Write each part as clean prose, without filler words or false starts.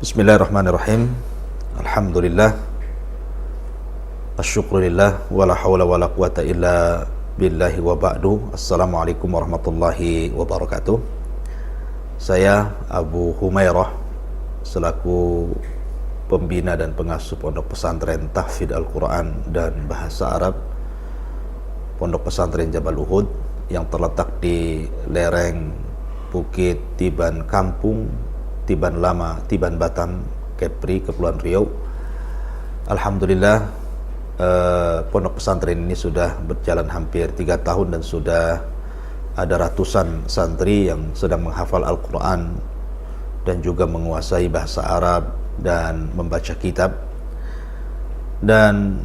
Bismillahirrahmanirrahim. Alhamdulillah. Asyukurillah. Wala hawla wala quwata illa billahi wa ba'du. Assalamualaikum warahmatullahi wabarakatuh. Saya Abu Humairah selaku pembina dan pengasuh Pondok Pesantren Tahfidz Al-Quran dan Bahasa Arab Pondok Pesantren Jabal Uhud yang terletak di lereng Bukit Tiban Kampung, Tiban Lama, Tiban Batam, Kepri, Kepulauan Riau. Alhamdulillah, pondok pesantren ini sudah berjalan hampir 3 tahun dan sudah ada ratusan santri yang sedang menghafal Al-Quran dan juga menguasai bahasa Arab dan membaca kitab. Dan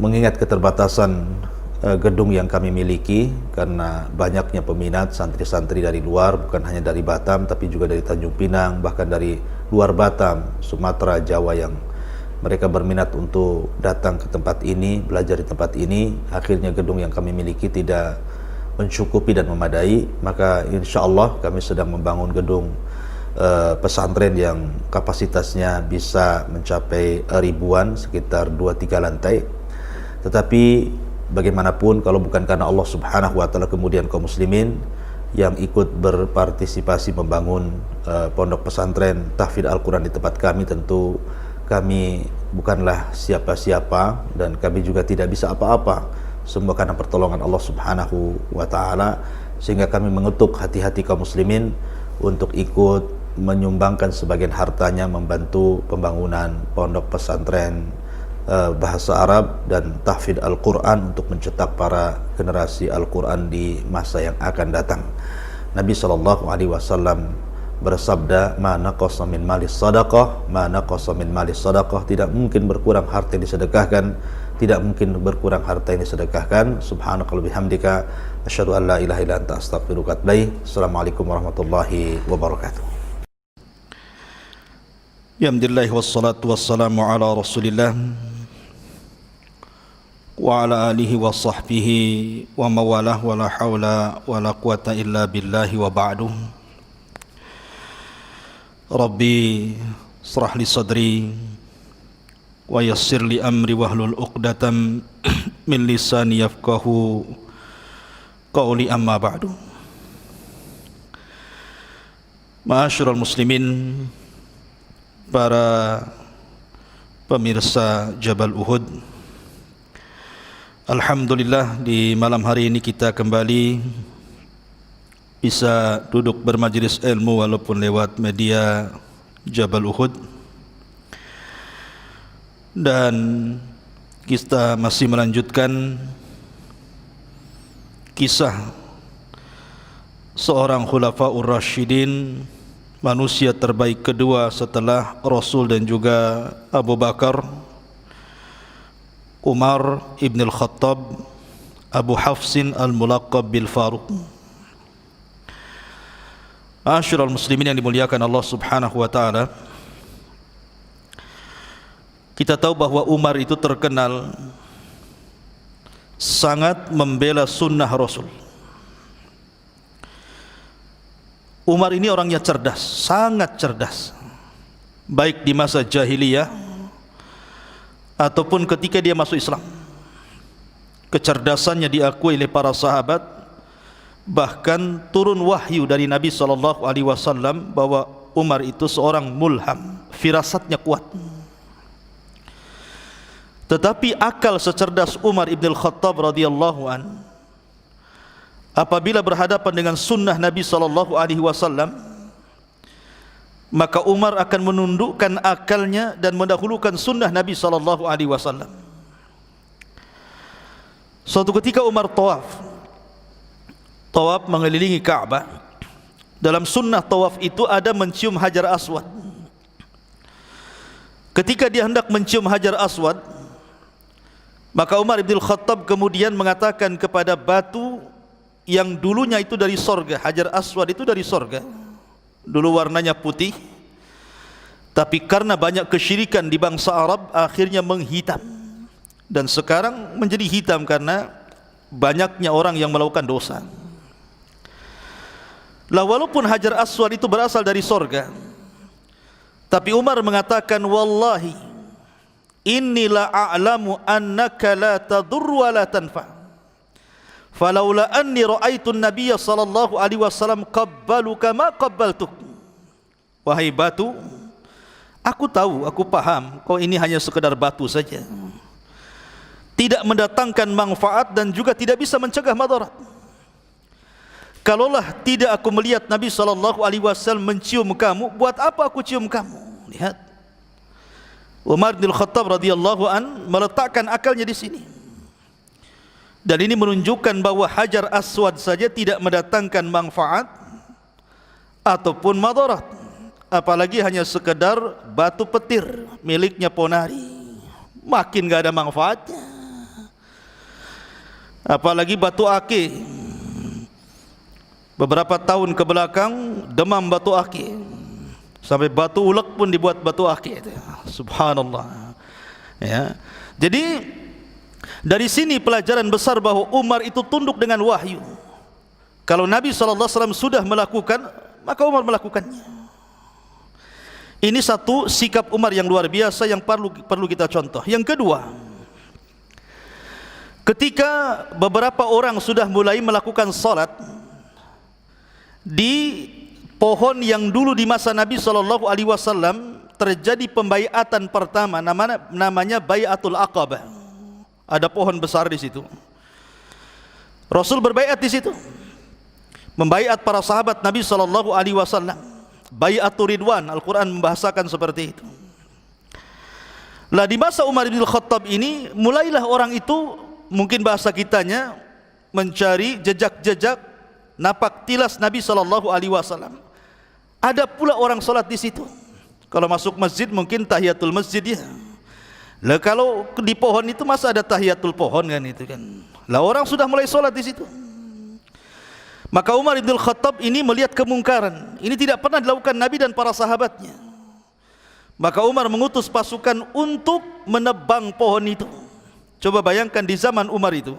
mengingat keterbatasan gedung yang kami miliki karena banyaknya peminat santri-santri dari luar, bukan hanya dari Batam tapi juga dari Tanjung Pinang, bahkan dari luar Batam, Sumatera, Jawa, yang mereka berminat untuk datang ke tempat ini, belajar di tempat ini. Akhirnya gedung yang kami miliki tidak mencukupi dan memadai, maka insya Allah kami sedang membangun gedung pesantren yang kapasitasnya bisa mencapai ribuan, sekitar 2-3 lantai. Tetapi bagaimanapun kalau bukan karena Allah Subhanahu wa Ta'ala, kemudian kaum muslimin yang ikut berpartisipasi membangun pondok pesantren Tahfidz Al-Quran di tempat kami, tentu kami bukanlah siapa-siapa dan kami juga tidak bisa apa-apa. Semua karena pertolongan Allah Subhanahu wa Ta'ala, sehingga kami mengetuk hati-hati kaum muslimin untuk ikut menyumbangkan sebagian hartanya membantu pembangunan pondok pesantren bahasa Arab dan tahfidz Al-Quran untuk mencetak para generasi Al-Quran di masa yang akan datang. Nabi SAW bersabda, ma naqasa min malis sadaqah, ma naqasa min malis sadaqah, tidak mungkin berkurang harta yang disedekahkan, tidak mungkin berkurang harta yang disedekahkan. Subhanakallahumma bihamdika asyhadu an la ilaha illa anta astaghfiruka wa atubu ilaik. Assalamualaikum warahmatullahi wabarakatuh. Alhamdulillah wassalatu wassalamu ala Rasulillah wa ala alihi wa sahbihi wa mawalah wa la hawla wa la quwata illa billahi wa ba'du. Rabbi srah li sadri wa yassir li amri wahlul uqdatam min lisani yafqahu qawli, amma ba'du. Ma'asyiral muslimin, para pemirsa Jabal Uhud, alhamdulillah di malam hari ini kita kembali bisa duduk bermajelis ilmu walaupun lewat media Jabal Uhud, dan kita masih melanjutkan kisah seorang khulafaur rasyidin, manusia terbaik kedua setelah Rasul dan juga Abu Bakar, Umar ibn al-Khattab, Abu Hafsin al-Mulaqab bil Faruq. Ma'asyiral muslimin yang dimuliakan Allah Subhanahu wa Ta'ala, kita tahu bahwa Umar itu terkenal sangat membela sunnah Rasul. Umar ini orangnya cerdas, sangat cerdas, baik di masa jahiliyah ataupun ketika dia masuk Islam. Kecerdasannya diakui oleh para sahabat, bahkan turun wahyu dari Nabi SAW bahwa Umar itu seorang mulham, firasatnya kuat. Tetapi akal secerdas Umar ibn al-Khattab radhiyallahu an, apabila berhadapan dengan sunnah Nabi SAW, maka Umar akan menundukkan akalnya dan mendahulukan sunnah Nabi SAW. Suatu ketika Umar tawaf mengelilingi Ka'bah. Dalam sunnah tawaf itu ada mencium Hajar Aswad. Ketika dia hendak mencium Hajar Aswad, maka Umar ibn al-Khattab kemudian mengatakan kepada batu yang dulunya itu dari sorga, Hajar Aswad itu dari sorga, dulu warnanya putih, tapi karena banyak kesyirikan di bangsa Arab akhirnya menghitam, dan sekarang menjadi hitam karena banyaknya orang yang melakukan dosa. Lah walaupun Hajar Aswad itu berasal dari sorga, Tapi Umar mengatakan, wallahi inni la a'lamu annaka la tadur wa la tanfa. Falaula anni ra'aitu an-nabiyya sallallahu alaihi wasallam qabbaluka ma qabbaltuk. Wahai batu, aku tahu, aku paham kau ini hanya sekedar batu saja, tidak mendatangkan manfaat dan juga tidak bisa mencegah madarat. Kalaulah tidak aku melihat Nabi SAW mencium kamu, buat apa aku cium kamu? Lihat, Umar bin Khattab radhiyallahu an meletakkan akalnya di sini. Dan ini menunjukkan bahwa Hajar Aswad saja tidak mendatangkan manfaat ataupun madarat, apalagi hanya sekedar batu petir miliknya Ponari, makin gak ada manfaatnya. Apalagi batu akik, beberapa tahun ke belakang demam batu akik, sampai batu ulek pun dibuat batu akik. Subhanallah. Ya. Jadi dari sini pelajaran besar bahwa Umar itu tunduk dengan wahyu. Kalau Nabi SAW sudah melakukan, maka Umar melakukannya. Ini satu sikap Umar yang luar biasa yang perlu kita contoh. Yang kedua, ketika beberapa orang sudah mulai melakukan salat di pohon yang dulu di masa Nabi SAW, terjadi pembaiatan pertama, namanya Baiatul Aqabah. Ada pohon besar di situ. Rasul berbaiat di situ, membaiat para sahabat Nabi SAW. Baiatul Ridwan, Al-Quran membahasakan seperti itu. Lah di masa Umar bin Khattab ini, mulailah orang itu, mungkin bahasa kitanya, mencari jejak-jejak napak tilas Nabi SAW. Ada pula orang solat di situ. Kalau masuk masjid mungkin tahiyatul masjid ya. Lah kalau di pohon itu masa ada tahiyatul pohon kan itu kan. Lah orang sudah mulai solat di situ. Maka Umar bin Khattab ini melihat kemungkaran. Ini tidak pernah dilakukan Nabi dan para sahabatnya. Maka Umar mengutus pasukan untuk menebang pohon itu. Coba bayangkan di zaman Umar itu,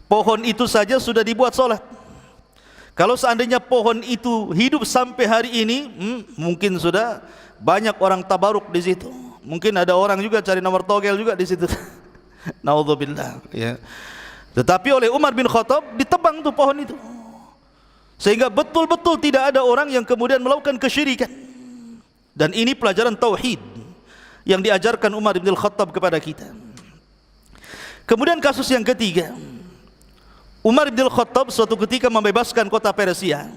pohon itu saja sudah dibuat solat. Kalau seandainya pohon itu hidup sampai hari ini, mungkin sudah banyak orang tabaruk di situ. Mungkin ada orang juga cari nomor togel juga di situ. Naudzubillah. Ya. Tetapi oleh Umar bin Khattab ditebang tuh pohon itu, sehingga betul-betul tidak ada orang yang kemudian melakukan kesyirikan. Dan ini pelajaran tauhid yang diajarkan Umar bin Khattab kepada kita. Kemudian kasus yang ketiga, Umar bin Khattab suatu ketika membebaskan kota Persia.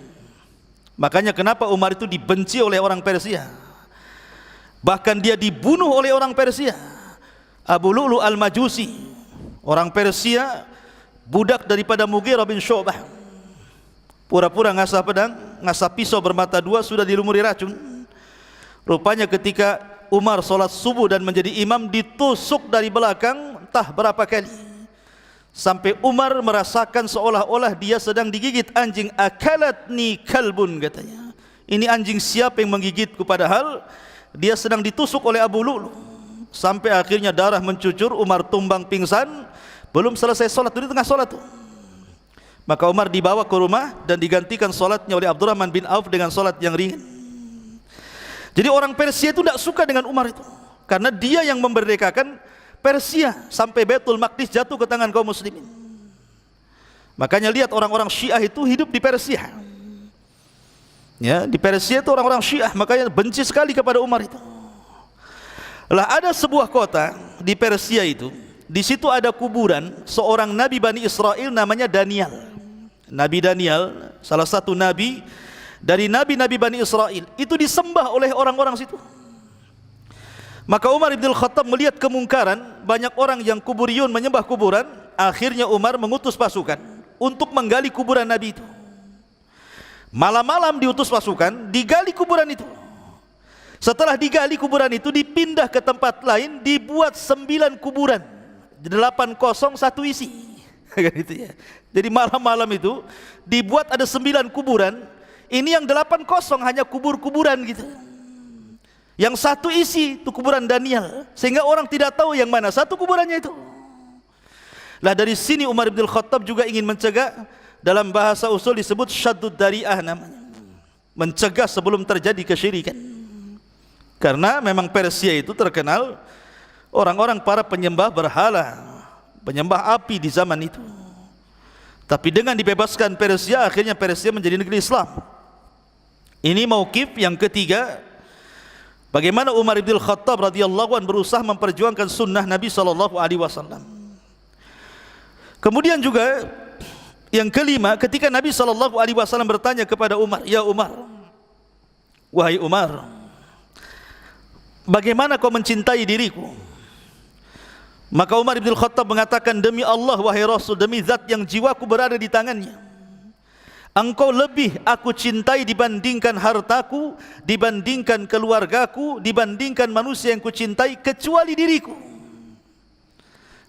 Makanya kenapa Umar itu dibenci oleh orang Persia, bahkan dia dibunuh oleh orang Persia. Abu Lu'lu al-Majusi, orang Persia, budak daripada Mughirah bin Syu'bah, pura-pura ngasah pedang, ngasah pisau bermata dua, sudah dilumuri racun. Rupanya ketika Umar sholat subuh dan menjadi imam, ditusuk dari belakang entah berapa kali, sampai Umar merasakan seolah-olah dia sedang digigit anjing. Akalatni kalbun, katanya. Ini anjing siapa yang menggigitku, padahal dia sedang ditusuk oleh Abu Lu'lu. Sampai akhirnya darah mencucur, Umar tumbang pingsan, belum selesai sholat, di tengah sholat tuh. Maka Umar dibawa ke rumah dan digantikan sholatnya oleh Abdurrahman bin Auf dengan sholat yang ringan. Jadi orang Persia itu tidak suka dengan Umar itu, karena dia yang memerdekakan Persia sampai Baitul Maqdis jatuh ke tangan kaum muslimin. Makanya lihat orang-orang Syiah itu hidup di Persia. Ya, di Persia itu orang-orang Syiah, makanya benci sekali kepada Umar itu. Lah ada sebuah kota di Persia itu, di situ ada kuburan seorang nabi Bani Israel namanya Daniel. Nabi Daniel, salah satu nabi dari nabi-nabi Bani Israel, itu disembah oleh orang-orang situ. Maka Umar bin Khattab melihat kemungkaran, banyak orang yang kuburiyun menyembah kuburan. Akhirnya Umar mengutus pasukan untuk menggali kuburan Nabi itu. Malam-malam diutus pasukan, digali kuburan itu. Setelah digali kuburan itu, dipindah ke tempat lain, dibuat 9 kuburan, 8 kosong 1 isi. Gitu ya. Jadi malam-malam itu dibuat ada 9 kuburan. Ini yang 8 kosong hanya kubur-kuburan gitu. Yang 1 isi itu kuburan Daniel, sehingga orang tidak tahu yang mana satu kuburannya itu. Lah dari sini Umar bin Khattab juga ingin mencegah, dalam bahasa usul disebut syaddud dari'ah namanya, mencegah sebelum terjadi kesyirikan. Karena memang Persia itu terkenal orang-orang para penyembah berhala, penyembah api di zaman itu. Tapi dengan dibebaskan Persia, akhirnya Persia menjadi negeri Islam. Ini mauqif yang ketiga, bagaimana Umar bin Khattab radhiyallahu anhu berusaha memperjuangkan sunnah Nabi SAW. Kemudian juga yang kelima, ketika Nabi SAW bertanya kepada Umar, "Ya Umar, wahai Umar, bagaimana kau mencintai diriku?" Maka Umar bin Khattab mengatakan, "Demi Allah wahai Rasul, demi zat yang jiwaku berada di tangannya, engkau lebih aku cintai dibandingkan hartaku, dibandingkan keluargaku, dibandingkan manusia yang kucintai kecuali diriku."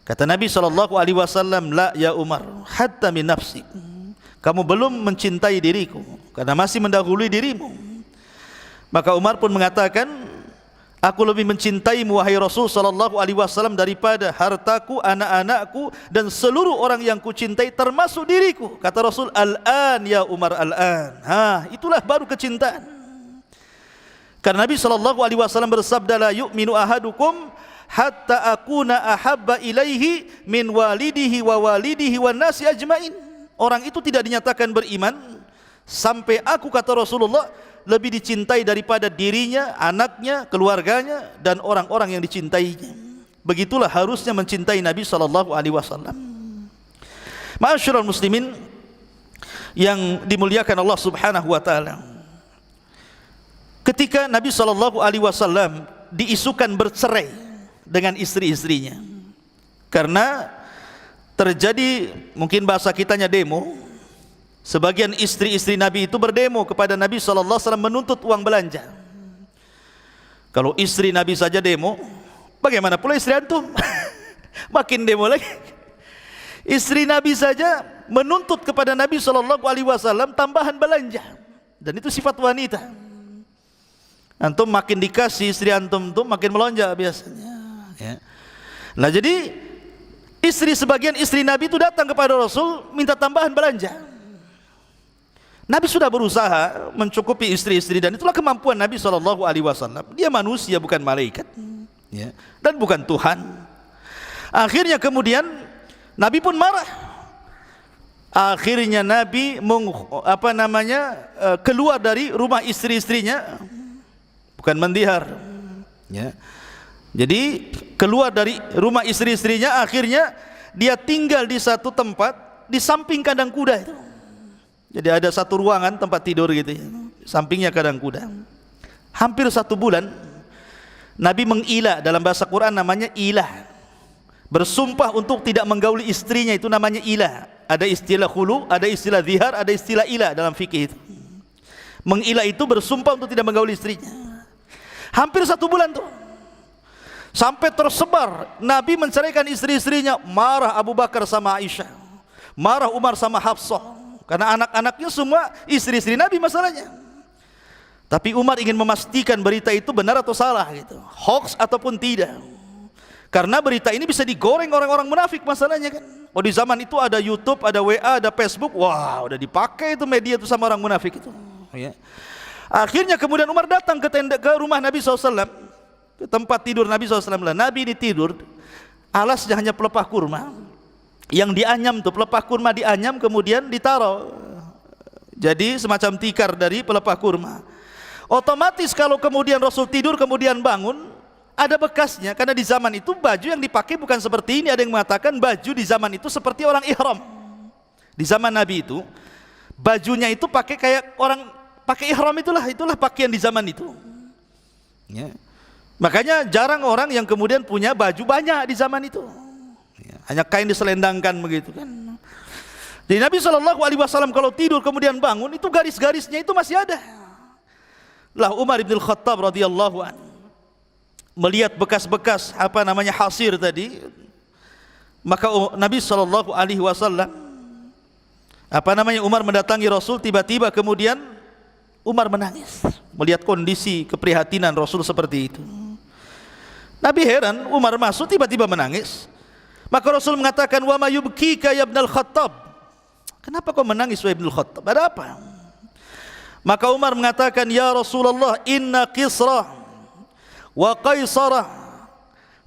Kata Nabi SAW, "La ya Umar, hatta min nafsi." Kamu belum mencintai diriku karena masih mendahului dirimu. Maka Umar pun mengatakan, "Aku lebih mencintaimu wahai Rasul SAW daripada hartaku, anak-anakku dan seluruh orang yang kucintai termasuk diriku." Kata Rasul, "Al-an ya Umar, al-an." Itulah baru kecintaan. Karena Nabi SAW bersabda, "La yu'minu ahadukum hatta akuna ahabba ilaihi min walidihi wa walidihi wan nasi ajmain." Orang itu tidak dinyatakan beriman sampai aku, kata Rasulullah, lebih dicintai daripada dirinya, anaknya, keluarganya dan orang-orang yang dicintainya. Begitulah harusnya mencintai Nabi SAW. Ma'asyiral muslimin yang dimuliakan Allah Subhanahu wa taala. Ketika Nabi SAW diisukan bercerai dengan istri-istrinya, karena terjadi, mungkin bahasa kitanya demo. Sebagian istri-istri Nabi itu berdemo kepada Nabi SAW menuntut uang belanja. Kalau istri Nabi saja demo, bagaimana pula istri antum? Makin demo lagi. Istri Nabi saja menuntut kepada Nabi SAW tambahan belanja, dan itu sifat wanita. Antum makin dikasih, istri antum tuh makin melonjak biasanya, ya. Nah, jadi sebagian istri Nabi itu datang kepada Rasul minta tambahan belanja. Nabi sudah berusaha mencukupi istri-istri, dan itulah kemampuan Nabi SAW. Dia manusia, bukan malaikat, ya, dan bukan Tuhan. Akhirnya kemudian Nabi pun marah. Akhirnya Nabi keluar dari rumah istri-istrinya, bukan mendihar, ya. Jadi keluar dari rumah istri-istrinya, akhirnya dia tinggal di satu tempat di samping kandang kuda itu. Jadi ada satu ruangan tempat tidur gitu ya, sampingnya kandang kuda. Hampir 1 bulan Nabi mengilah, dalam bahasa Quran namanya ilah. Bersumpah untuk tidak menggauli istrinya, itu namanya ilah. Ada istilah khulu, ada istilah zihar, ada istilah ilah dalam fikih itu. Mengilah itu bersumpah untuk tidak menggauli istrinya. Hampir 1 bulan tuh. Sampai tersebar Nabi menceraikan istri-istrinya. Marah Abu Bakar sama Aisyah, marah Umar sama Hafsah, karena anak-anaknya semua istri-istri Nabi masalahnya. Tapi Umar ingin memastikan berita itu benar atau salah gitu, hoax ataupun tidak. Karena berita ini bisa digoreng orang-orang munafik masalahnya kan. Oh, di zaman itu ada YouTube, ada WA, ada Facebook. Wah, udah dipakai itu media itu sama orang munafik itu, ya. Akhirnya kemudian Umar datang ke rumah Nabi SAW, ke tempat tidur Nabi SAW. Nabi ini tidur, alasnya hanya pelepah kurma. Yang dianyam tuh pelepah kurma, dianyam kemudian ditaruh jadi semacam tikar dari pelepah kurma. Otomatis kalau kemudian Rasul tidur kemudian bangun, ada bekasnya. Karena di zaman itu baju yang dipakai bukan seperti ini. Ada yang mengatakan baju di zaman itu seperti orang ihram. Di zaman Nabi itu bajunya itu pakai kayak orang pakai ihram, itulah pakaian di zaman itu, ya. Makanya jarang orang yang kemudian punya baju banyak di zaman itu, ya, hanya kain diselendangkan begitu kan. Jadi Nabi SAW kalau tidur kemudian bangun, itu garis-garisnya itu masih ada. Lah Umar bin Khattab radhiyallahu anhu melihat bekas-bekas hasir tadi, maka Nabi SAW Umar mendatangi Rasul. Tiba-tiba kemudian Umar menangis melihat kondisi keprihatinan Rasul seperti itu. Nabi heran, Umar masuk tiba-tiba menangis. Maka Rasul mengatakan, "Wa ma yubkika ya Ibnul Khattab?" Kenapa kau menangis wahai Ibnul Khattab? Ada apa? Maka Umar mengatakan, "Ya Rasulullah, inna Kisra wa Qaisara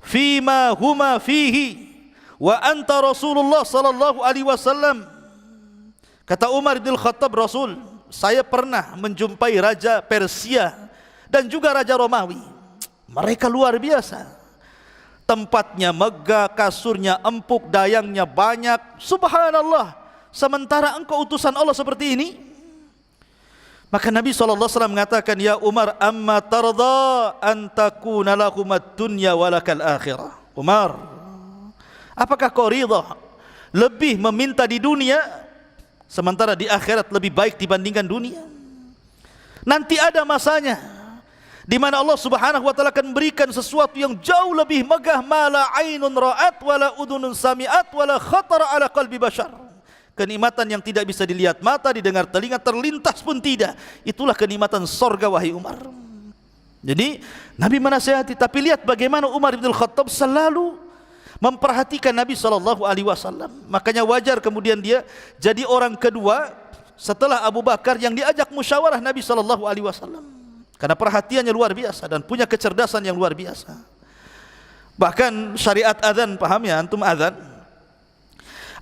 fima huma fihi wa anta Rasulullah sallallahu alaihi wasallam. Kata Umar bin Khattab, Rasul, saya pernah menjumpai raja Persia dan juga raja Romawi. Mereka luar biasa. Tempatnya megah, kasurnya empuk, dayangnya banyak. Subhanallah. Sementara engkau utusan Allah seperti ini. Maka Nabi SAW mengatakan, ya Umar, amma tarda an takuna lakumad dunya walakal akhirah. Umar, apakah kau ridha lebih meminta di dunia sementara di akhirat lebih baik dibandingkan dunia? Nanti ada masanya di mana Allah Subhanahu wa taala akan memberikan sesuatu yang jauh lebih megah, ma la ainun ra'at wala udhunun sami'at wala khatara ala qalbi bashar. Kenikmatan yang tidak bisa dilihat mata, didengar telinga, terlintas pun tidak. Itulah kenikmatan sorga, wahai Umar. Jadi Nabi menasihati, tapi lihat bagaimana Umar bin Khattab selalu memperhatikan Nabi SAW. Makanya wajar kemudian dia jadi orang kedua setelah Abu Bakar yang diajak musyawarah Nabi SAW. Karena perhatiannya luar biasa dan punya kecerdasan yang luar biasa. Bahkan syariat adzan, paham ya antum adzan?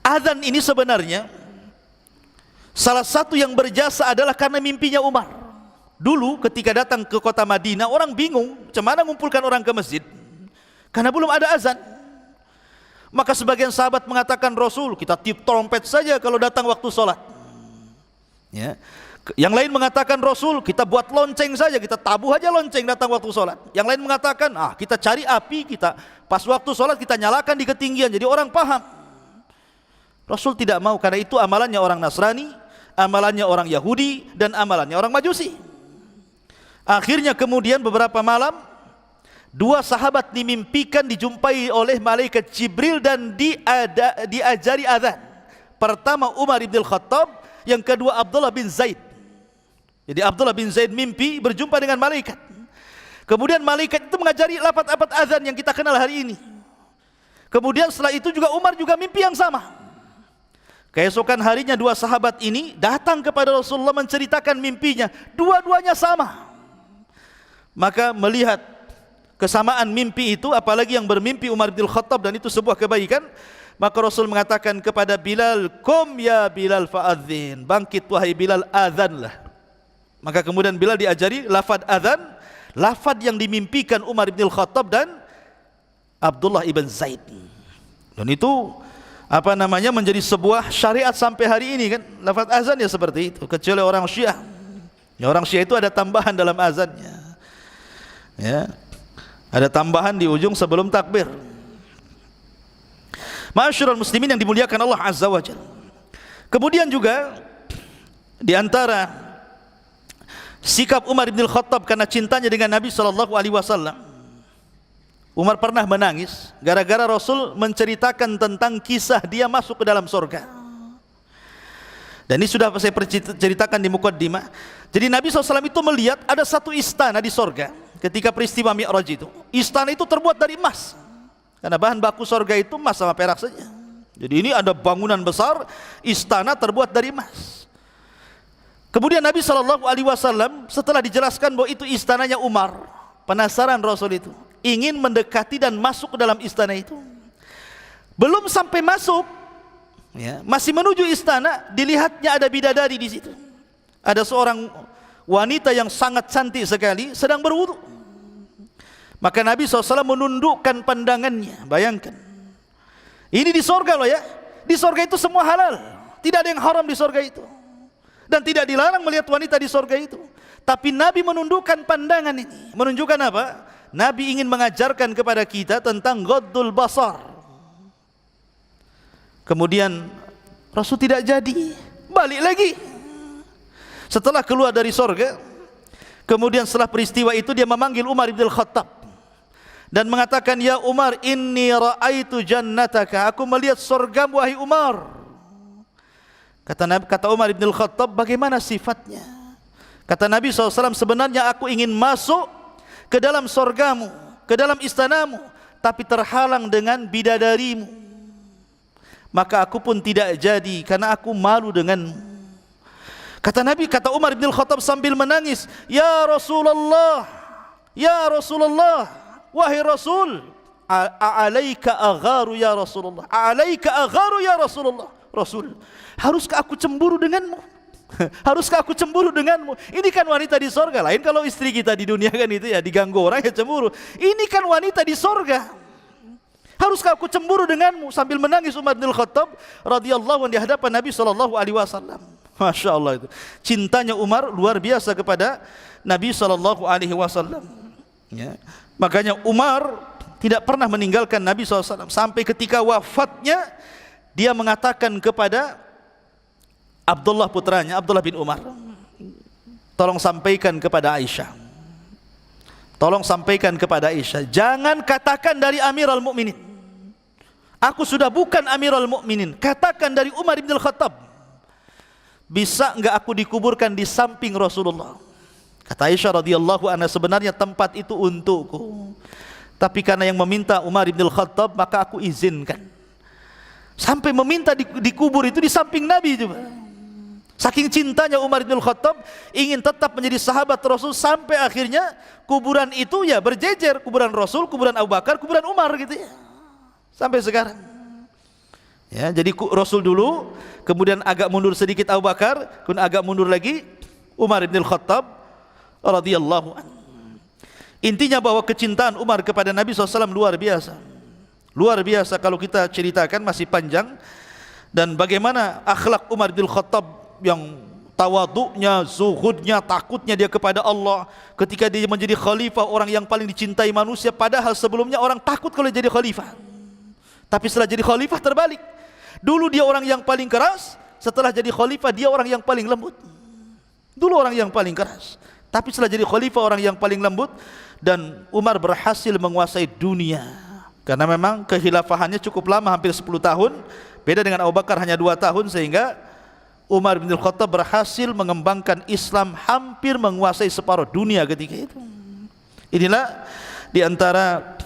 Adzan ini sebenarnya salah satu yang berjasa adalah karena mimpinya Umar. Dulu ketika datang ke kota Madinah, orang bingung macam mana mengumpulkan orang ke masjid karena belum ada azan. Maka sebagian sahabat mengatakan, Rasul, kita tiup trompet saja kalau datang waktu sholat. Ya. Yang lain mengatakan, Rasul, kita buat lonceng saja, kita tabuh aja lonceng datang waktu sholat. Yang lain mengatakan, kita cari api, kita pas waktu sholat kita nyalakan di ketinggian, jadi orang paham. Rasul tidak mau, karena itu amalannya orang Nasrani, amalannya orang Yahudi, dan amalannya orang Majusi. Akhirnya kemudian beberapa malam, dua sahabat dimimpikan dijumpai oleh malaikat Jibril dan diajari azan. Pertama Umar bin Khattab, yang kedua Abdullah bin Zaid. Jadi Abdullah bin Zaid mimpi berjumpa dengan malaikat. Kemudian malaikat itu mengajari lafaz-lafaz azan yang kita kenal hari ini. Kemudian setelah itu juga Umar juga mimpi yang sama. Keesokan harinya dua sahabat ini datang kepada Rasulullah menceritakan mimpinya. Dua-duanya sama. Maka melihat kesamaan mimpi itu, apalagi yang bermimpi Umar bin Khattab dan itu sebuah kebaikan, maka Rasul mengatakan kepada Bilal, "Qum ya Bilal fa'adzin." Bangkit wahai Bilal, azanlah. Maka kemudian Bilal diajari lafaz azan, lafaz yang dimimpikan Umar bin Khattab dan Abdullah ibn Zaid. Dan itu menjadi sebuah syariat sampai hari ini kan. Lafaz azan ya seperti itu, kecuali orang Syiah. Ya, orang Syiah itu ada tambahan dalam azannya. Ya. Ada tambahan di ujung sebelum takbir. Ma'asyiral muslimin yang dimuliakan Allah Azza wa Jalla. Kemudian juga di antara sikap Umar bin Khattab karena cintanya dengan Nabi SAW, Umar pernah menangis gara-gara Rasul menceritakan tentang kisah dia masuk ke dalam surga. Dan ini sudah saya ceritakan di muqaddimah. Jadi Nabi SAW itu melihat ada satu istana di surga ketika peristiwa Mi'raj itu. Istana itu terbuat dari emas, karena bahan baku surga itu emas sama perak saja. Jadi ini ada bangunan besar, istana terbuat dari emas. Kemudian Nabi SAW setelah dijelaskan bahwa itu istananya Umar, penasaran Rasul itu, ingin mendekati dan masuk ke dalam istana itu. Belum sampai masuk, ya, masih menuju istana, dilihatnya ada bidadari di situ. Ada seorang wanita yang sangat cantik sekali sedang berwudu. Maka Nabi SAW menundukkan pandangannya. Bayangkan, ini di sorga loh ya. Di sorga itu semua halal, tidak ada yang haram di sorga itu, dan tidak dilarang melihat wanita di sorga itu. Tapi Nabi menundukkan pandangan ini, menunjukkan apa? Nabi ingin mengajarkan kepada kita tentang ghaddul basar. Kemudian Rasul tidak jadi, balik lagi. Setelah keluar dari sorga, kemudian setelah peristiwa itu dia memanggil Umar bin Khattab dan mengatakan, "Ya Umar, inni ra'aitu jannataka." Aku melihat surgamu wahai Umar. Kata Umar bin Khattab, bagaimana sifatnya? Kata Nabi SAW, sebenarnya aku ingin masuk ke dalam surgamu, ke dalam istanamu, tapi terhalang dengan bidadarimu. Maka aku pun tidak jadi karena aku malu denganmu. Kata Umar bin Khattab sambil menangis, "Ya Rasulullah, ya Rasulullah, wahai Rasul, a'alaika agharu ya Rasulullah, a'alaika agharu ya Rasulullah. Rasul, haruskah aku cemburu denganmu? Haruskah aku cemburu denganmu? Ini kan wanita di sorga. Lain kalau istri kita di dunia kan itu ya diganggu orang ya cemburu. Ini kan wanita di sorga. Haruskah aku cemburu denganmu? Sambil menangis Umar bin Khattab radhiyallahu anhu di hadapan Nabi sallallahu alaihi wasallam. Masya Allah itu. Cintanya Umar luar biasa kepada Nabi sallallahu alaihi wasallam. Ya. Makanya Umar tidak pernah meninggalkan Nabi SAW. Sampai ketika wafatnya, dia mengatakan kepada Abdullah putranya, Abdullah bin Umar, tolong sampaikan kepada Aisyah, tolong sampaikan kepada Aisyah, jangan katakan dari Amirul Mukminin. Aku sudah bukan Amirul Mukminin, katakan dari Umar bin Khattab. Bisa enggak aku dikuburkan di samping Rasulullah? Kata Aisyah radhiyallahu anha, sebenarnya tempat itu untukku, tapi karena yang meminta Umar bin Khattab, maka aku izinkan. Sampai meminta dikubur itu di samping Nabi juga. Saking cintanya Umar bin Khattab ingin tetap menjadi sahabat Rasul, sampai akhirnya kuburan itu ya berjejer, kuburan Rasul, kuburan Abu Bakar, kuburan Umar gitu ya. Sampai sekarang. Ya, jadi Rasul dulu, kemudian agak mundur sedikit Abu Bakar, kemudian agak mundur lagi Umar bin Khattab radhiyallahu anhu. Intinya bahwa kecintaan Umar kepada Nabi SAW luar biasa. Luar biasa, kalau kita ceritakan masih panjang. Dan bagaimana akhlak Umar bin Khattab yang tawaduknya, zuhudnya, takutnya dia kepada Allah. Ketika dia menjadi khalifah, orang yang paling dicintai manusia. Padahal sebelumnya orang takut kalau jadi khalifah. Tapi setelah jadi khalifah terbalik. Dulu dia orang yang paling keras, setelah jadi khalifah dia orang yang paling lembut. Dulu orang yang paling keras, tapi setelah jadi khalifah orang yang paling lembut. Dan Umar berhasil menguasai dunia, karena memang kekhilafahannya cukup lama, hampir 10 tahun. Beda dengan Abu Bakar hanya 2 tahun, sehingga Umar bin Khattab berhasil mengembangkan Islam, hampir menguasai separuh dunia ketika itu. Inilah diantara,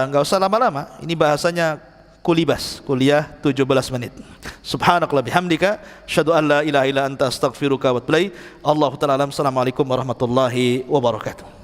enggak usah lama-lama, ini bahasanya kulibas, kuliah 17 menit. Subhanakallah bihamdika, asyhadu an la ilaha illa anta astaghfiruka wa atubu ilaik. Allahu ta'ala alam. Assalamualaikum warahmatullahi wabarakatuh.